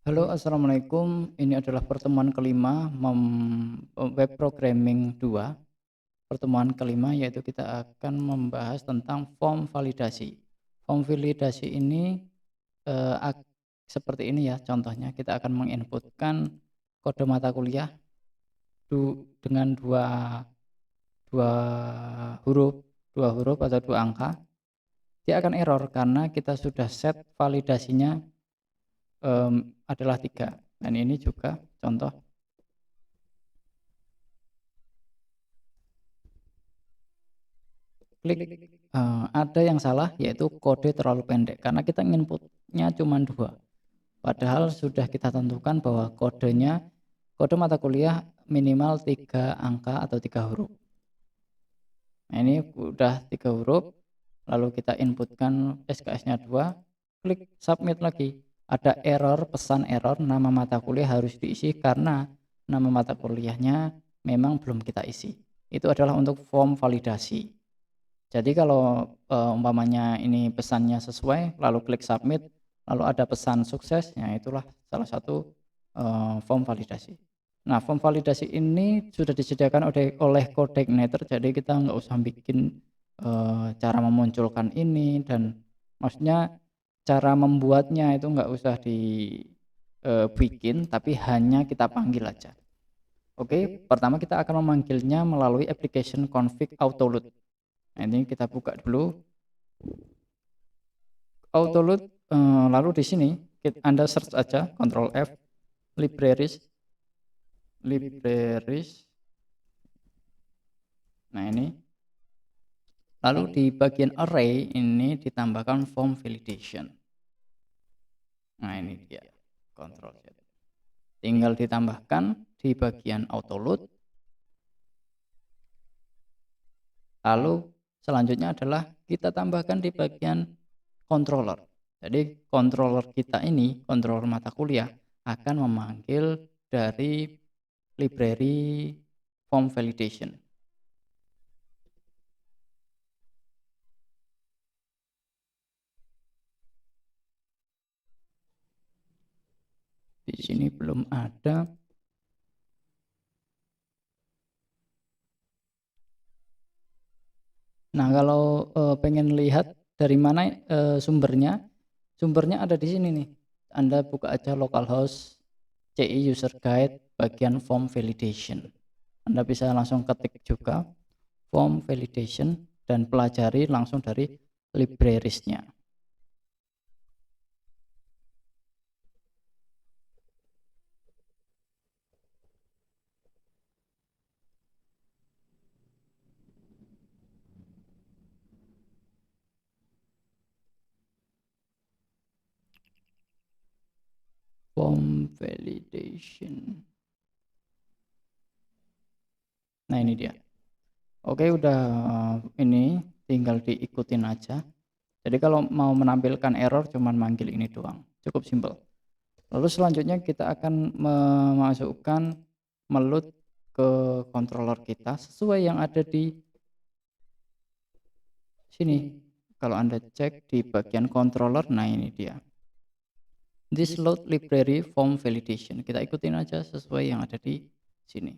Halo, assalamualaikum. Ini adalah pertemuan kelima web programming 2. Pertemuan kelima yaitu kita akan membahas tentang form validasi. Form validasi ini eh, ak- seperti ini ya contohnya. Kita akan menginputkan kode mata kuliah dengan dua huruf, dua huruf atau dua angka. Dia akan error karena kita sudah set validasinya adalah 3. Dan ini juga contoh. Klik, ada yang salah yaitu kode terlalu pendek karena kita inputnya cuma 2. Padahal sudah kita tentukan bahwa kode mata kuliah minimal 3 angka atau 3 huruf. Nah, ini udah 3 huruf, lalu kita inputkan SKS-nya 2, klik submit lagi. Ada error, pesan error, nama mata kuliah harus diisi karena nama mata kuliahnya memang belum kita isi. Itu adalah untuk form validasi. Jadi kalau umpamanya ini pesannya sesuai, lalu klik submit, lalu ada pesan sukses, ya itulah salah satu form validasi. Nah, form validasi ini sudah disediakan oleh Coordinator, jadi kita nggak usah bikin cara memunculkan ini, dan maksudnya cara membuatnya itu nggak usah dibikin, tapi hanya kita panggil aja. Oke, pertama kita akan memanggilnya melalui application config autoload. Nah, ini kita buka dulu autoload, lalu di sini Anda search aja Ctrl F libraries. Nah, ini lalu di bagian array ini ditambahkan form validation. Nah, ini dia Ctrl Z. Tinggal ditambahkan di bagian autoload. Lalu selanjutnya adalah kita tambahkan di bagian controller. Jadi controller kita ini, controller mata kuliah, akan memanggil dari library form validation. Di sini belum ada. Nah, kalau pengen lihat dari mana sumbernya, sumbernya ada di sini nih. Anda buka aja localhost CI user guide bagian form validation. Anda bisa langsung ketik juga form validation dan pelajari langsung dari librariesnya. Form validation. Nah, ini dia. Oke, udah ini tinggal diikutin aja. Jadi kalau mau menampilkan error cuman manggil ini doang. Cukup simpel. Lalu selanjutnya kita akan memasukkan meload ke controller kita sesuai yang ada di sini. Kalau Anda cek di bagian controller, nah ini dia. This load library form validation. Kita ikutin aja sesuai yang ada di sini.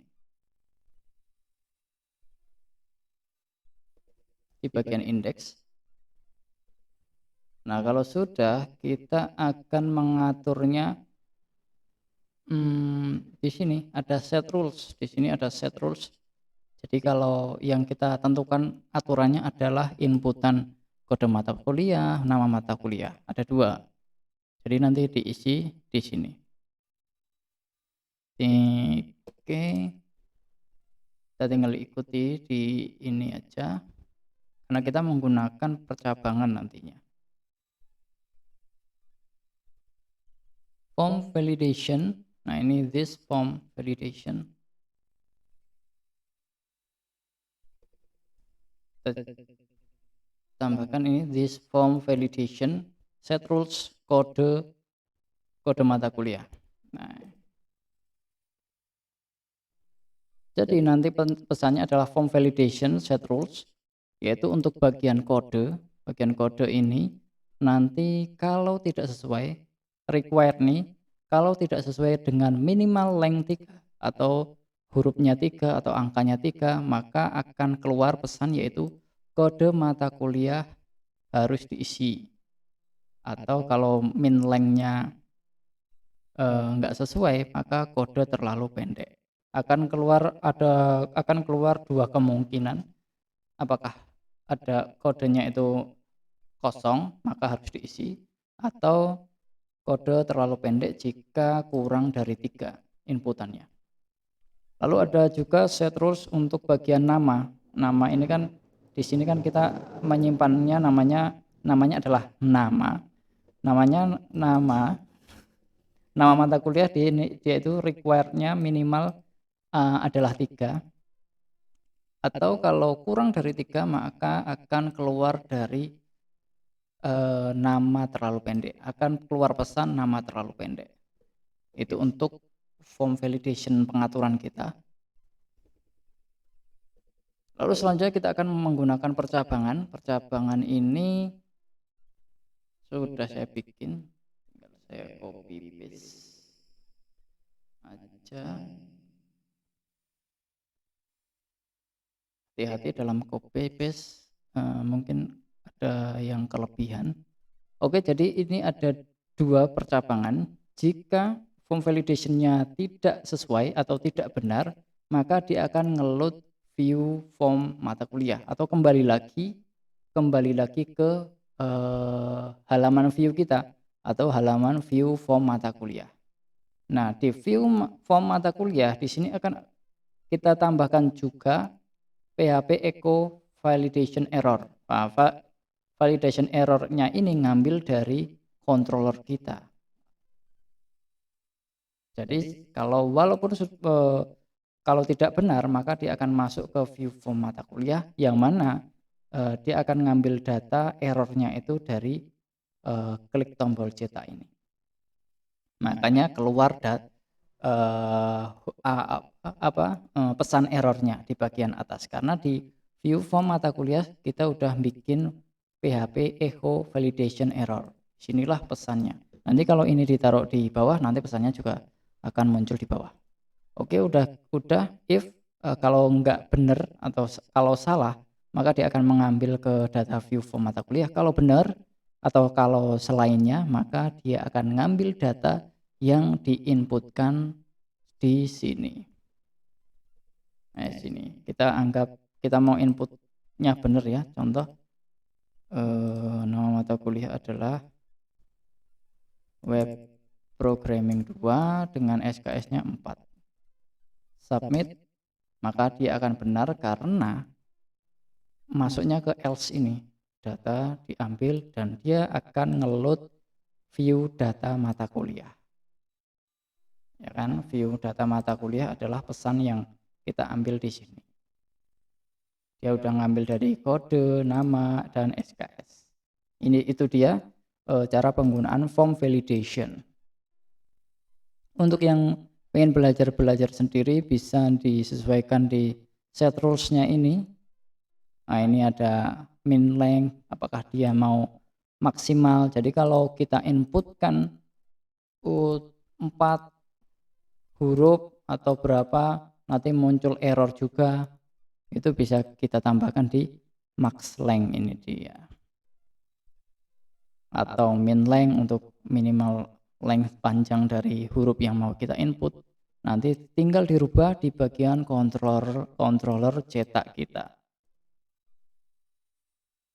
Di bagian index. Nah, kalau sudah, kita akan mengaturnya di sini ada set rules. Di sini ada set rules. Jadi kalau yang kita tentukan aturannya adalah inputan kode mata kuliah, nama mata kuliah. Ada 2. Jadi nanti diisi di sini. Oke. Kita tinggal ikuti di ini aja. Karena kita menggunakan percabangan nantinya. Form validation. Nah, ini this form validation. Tambahkan ini this form validation set rules kode mata kuliah. Nah, jadi nanti pesannya adalah form validation set rules, yaitu untuk bagian kode ini nanti kalau tidak sesuai required nih kalau tidak sesuai dengan minimal length 3 atau hurufnya 3 atau angkanya 3, maka akan keluar pesan yaitu kode mata kuliah harus diisi. Atau kalau min length-nya nggak sesuai, maka kode terlalu pendek. Akan keluar dua kemungkinan, apakah ada kodenya itu kosong maka harus diisi, atau kode terlalu pendek jika kurang dari 3 inputannya. Lalu ada juga set rules untuk bagian nama. Nama ini kan di sini kan kita menyimpannya namanya adalah nama. Nama mata kuliah dia itu require-nya minimal adalah 3, atau kalau kurang dari 3 maka akan keluar dari nama terlalu pendek, akan keluar pesan nama terlalu pendek. Itu untuk form validation pengaturan kita. Lalu selanjutnya kita akan menggunakan percabangan. Percabangan ini sudah saya bikin, saya copy paste aja. Hati-hati dalam copy paste, mungkin ada yang kelebihan. Oke, jadi ini ada dua percabangan. Jika form validation-nya tidak sesuai atau tidak benar, maka dia akan ngeload view form mata kuliah atau kembali lagi ke halaman view kita atau halaman view form mata kuliah. Nah, di view form mata kuliah di sini akan kita tambahkan juga PHP echo validation error. Validation error-nya ini ngambil dari controller kita. Jadi kalau tidak benar maka dia akan masuk ke view form mata kuliah yang mana dia akan ngambil data errornya itu dari klik tombol cetak ini. Makanya keluar pesan errornya di bagian atas, karena di view form mata kuliah kita udah bikin PHP echo validation error. Sinilah pesannya. Nanti kalau ini ditaruh di bawah, nanti pesannya juga akan muncul di bawah. Oke, udah if kalau nggak benar atau kalau salah, maka dia akan mengambil ke data view form mata kuliah. Kalau benar atau kalau selainnya, maka dia akan ngambil data yang diinputkan di sini. Nah, sini kita anggap kita mau inputnya benar ya. Contoh nama mata kuliah adalah web programming 2 dengan SKS-nya 4. Submit, maka dia akan benar karena masuknya ke else ini. Data diambil dan dia akan ngeload view data mata kuliah. Ya kan, view data mata kuliah adalah pesan yang kita ambil di sini. Dia udah ngambil dari kode, nama, dan SKS. Itu dia cara penggunaan form validation. Untuk yang pengen belajar sendiri bisa disesuaikan di set rules-nya ini. Nah, ini ada min length, apakah dia mau maksimal. Jadi kalau kita inputkan 4 huruf atau berapa, nanti muncul error juga, itu bisa kita tambahkan di max length ini dia, atau min length untuk minimal length panjang dari huruf yang mau kita input. Nanti tinggal dirubah di bagian controller cetak kita.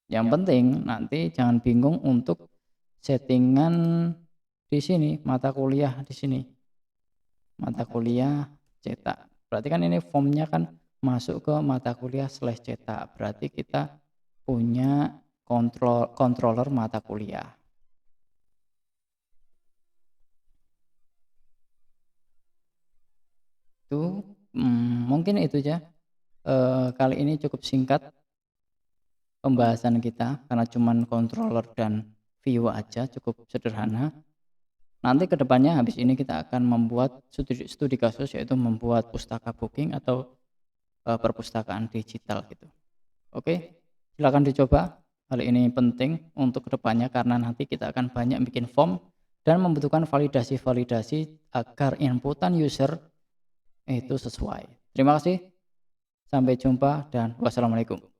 Yang penting nanti jangan bingung untuk settingan di sini, mata kuliah di sini, mata kuliah cetak. Berarti kan ini formnya kan masuk ke mata kuliah / cetak. Berarti kita punya controller mata kuliah. Itu mungkin itu aja. Kali ini cukup singkat pembahasan kita karena cuman controller dan view aja, cukup sederhana. Nanti kedepannya habis ini kita akan membuat studi kasus, yaitu membuat pustaka booking atau perpustakaan digital gitu. Oke, silakan dicoba. Hal ini penting untuk kedepannya karena nanti kita akan banyak bikin form dan membutuhkan validasi-validasi agar inputan user itu sesuai. Terima kasih, sampai jumpa dan wassalamualaikum.